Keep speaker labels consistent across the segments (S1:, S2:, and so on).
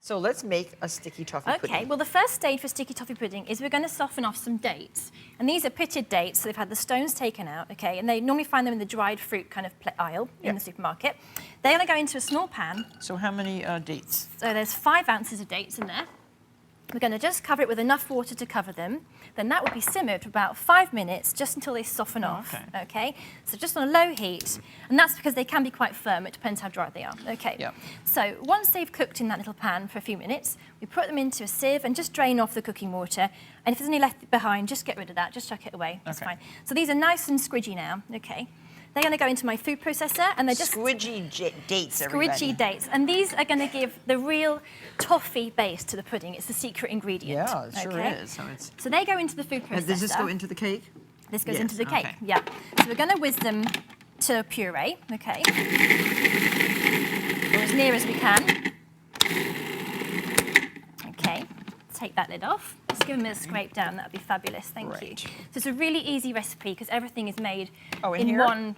S1: So let's make a sticky toffee pudding.
S2: Okay, well the first stage for sticky toffee pudding is we're going to soften off some dates. And these are pitted dates, so they've had the stones taken out, okay, and they normally find them in the dried fruit kind of aisle in the supermarket. They're going to go into a small pan.
S1: So how many dates?
S2: So there's 5 ounces of dates in there. We're going to just cover it with enough water to cover them. Then that will be simmered for about 5 minutes, just until they soften off. Okay. So just on a low heat, and that's because they can be quite firm. It depends how dry they are. Okay.
S1: Yep.
S2: So once they've cooked in that little pan for a few minutes, we put them into a sieve and just drain off the cooking water. And if there's any left behind, just get rid of that. Just chuck it away. That's fine. So these are nice and squidgy now. Okay. They're going to go into my food processor, and they're just
S1: squidgy dates, everybody.
S2: Squidgy dates, and these are going to give the real toffee base to the pudding. It's the secret ingredient.
S1: Yeah, it sure is.
S2: So they go into the food processor.
S1: And does this go into the cake?
S2: This goes into the cake. Yeah. So we're going to whiz them to puree. Okay. Or as near as we can. Okay. Take that lid off. Just give them a scrape down. That would be fabulous. Thank you. So it's a really easy recipe because everything is made in one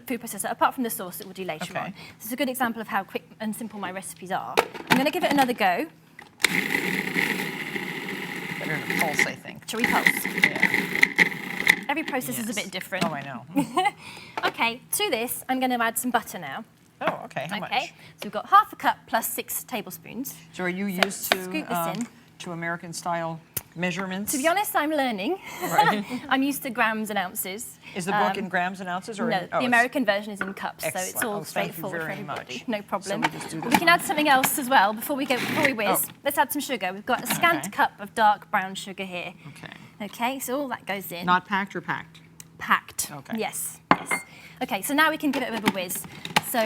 S2: food processor, apart from the sauce that we'll do later on. So it's a good example of how quick and simple my recipes are. I'm going to give it another go.
S1: Better to pulse, I think.
S2: To repulse.
S1: Yeah.
S2: Every process is a bit different.
S1: Oh, I know.
S2: Okay, to this, I'm going to add some butter now.
S1: Oh, okay. How much?
S2: So we've got half a cup plus 6 tablespoons.
S1: So are you used to
S2: scoop this in.
S1: To American-style measurements?
S2: To be honest, I'm learning.
S1: Right.
S2: I'm used to grams and ounces.
S1: Is the book in grams and ounces? Or
S2: no, the American version is in cups,
S1: excellent.
S2: So it's all straightforward for everybody. No problem.
S1: So
S2: we can add something else as well before we whiz. Let's add some sugar. We've got a scant cup of dark brown sugar here. Okay, so all that goes in.
S1: Not packed or packed?
S2: Packed.
S1: Okay.
S2: Yes. Okay, so now we can give it a bit of a whiz. So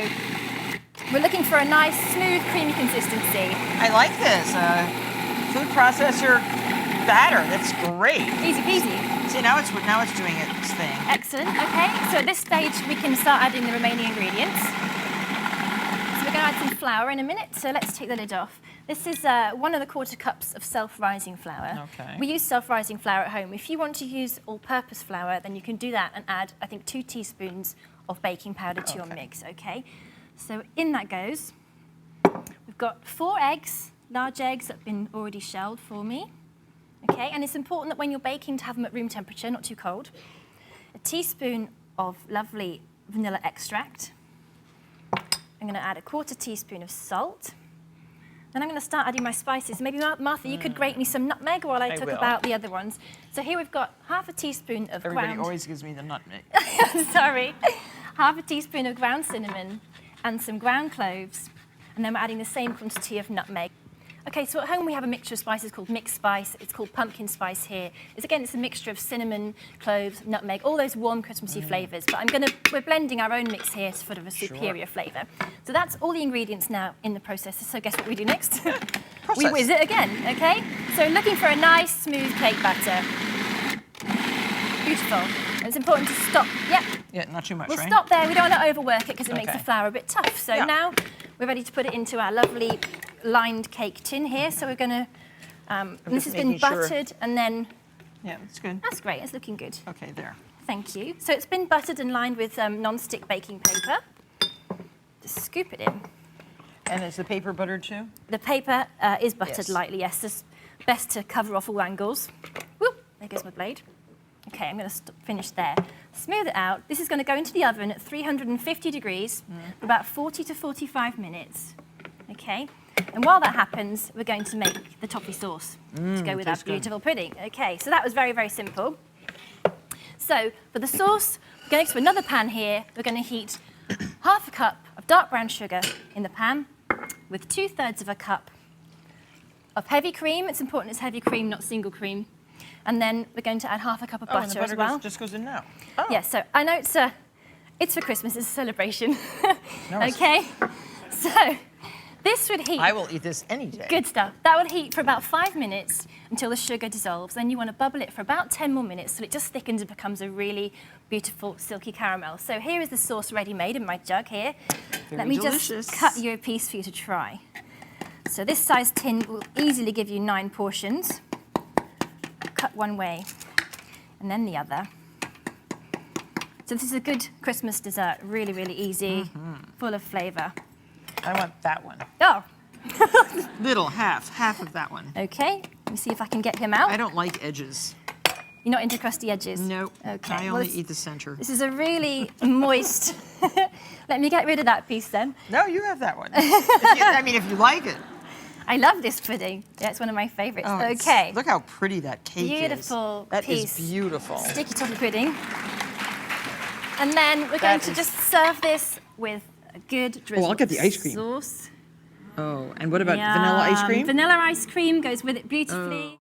S2: we're looking for a nice, smooth, creamy consistency.
S1: I like this. Food processor batter. That's great.
S2: Easy peasy.
S1: See, now it's doing its thing.
S2: Excellent. Okay, so at this stage we can start adding the remaining ingredients. So we're going to add some flour in a minute. So let's take the lid off. This is 1 1/4 cups of self-rising flour.
S1: Okay.
S2: We use self-rising flour at home. If you want to use all-purpose flour, then you can do that and add, I think, 2 teaspoons of baking powder to your mix. Okay. So in that goes. We've got 4 eggs. Large eggs that have been already shelled for me. Okay, and it's important that when you're baking to have them at room temperature, not too cold. A teaspoon of lovely vanilla extract. I'm going to add a 1/4 teaspoon of salt. Then I'm going to start adding my spices. Maybe, Martha, you could grate me some nutmeg while I talk about the other ones. So here we've got half a teaspoon of
S1: Everybody always gives me the nutmeg.
S2: Sorry. Half a teaspoon of ground cinnamon and some ground cloves. And then we're adding the same quantity of nutmeg. Okay, so at home we have a mixture of spices called mixed spice. It's called pumpkin spice here. It's a mixture of cinnamon, cloves, nutmeg, all those warm Christmassy flavours. But we're blending our own mix here for a superior flavour. So that's all the ingredients now in the processor. So guess what we do next? We whiz it again, okay? So looking for a nice, smooth cake batter. Beautiful. And it's important to stop. Yep.
S1: Yeah, not too much,
S2: We'll stop there. We don't want to overwork it because it makes the flour a bit tough. So now we're ready to put it into our lovely lined cake tin here. So we're going to, this has been buttered and then...
S1: Yeah, that's good.
S2: That's great. It's looking good.
S1: Okay, there.
S2: Thank you. So it's been buttered and lined with non-stick baking paper. Just scoop it in.
S1: And is the paper buttered too?
S2: The paper is buttered lightly, yes. It's best to cover off all angles. Whoop, there goes my blade. Okay, I'm going to finish there. Smooth it out. This is going to go into the oven at 350 degrees for about 40 to 45 minutes. Okay, and while that happens, we're going to make the toffee sauce to go with our beautiful pudding. Okay, so that was very, very simple. So for the sauce, we're going to another pan here. We're going to heat half a cup of dark brown sugar in the pan with 2/3 of a cup of heavy cream. It's important it's heavy cream, not single cream. And then we're going to add half a cup of butter,
S1: and the butter
S2: as well.
S1: Just goes in now.
S2: Yes, so I know it's for Christmas, it's a celebration.
S1: No,
S2: okay, so this would heat.
S1: I will eat this any day.
S2: Good stuff. That would heat for about 5 minutes until the sugar dissolves. Then you want to bubble it for about 10 more minutes so it just thickens and becomes a really beautiful silky caramel. So here is the sauce ready made in my jug here. Let me just cut you a piece for you to try. So this size tin will easily give you 9 portions. Cut one way and then the other. So this is a good Christmas dessert, really, really easy, full of flavour.
S1: I want that one.
S2: Oh,
S1: Little, half of that one.
S2: Okay, let me see if I can get him out.
S1: I don't like edges.
S2: You're not into crusty edges?
S1: Nope.
S2: Okay.
S1: I only eat the center.
S2: This is a really moist. Let me get rid of that piece then.
S1: No, you have that one. If you like it.
S2: I love this pudding. Yeah, it's one of my favorites.
S1: Oh,
S2: okay.
S1: Look how pretty that cake
S2: Beautiful
S1: is. That
S2: piece.
S1: is beautiful.
S2: Sticky toffee pudding. And then we're going to just serve this with a good drizzle
S1: I'll get the ice cream.
S2: sauce.
S1: Oh, and what about vanilla ice cream?
S2: Vanilla ice cream goes with it beautifully.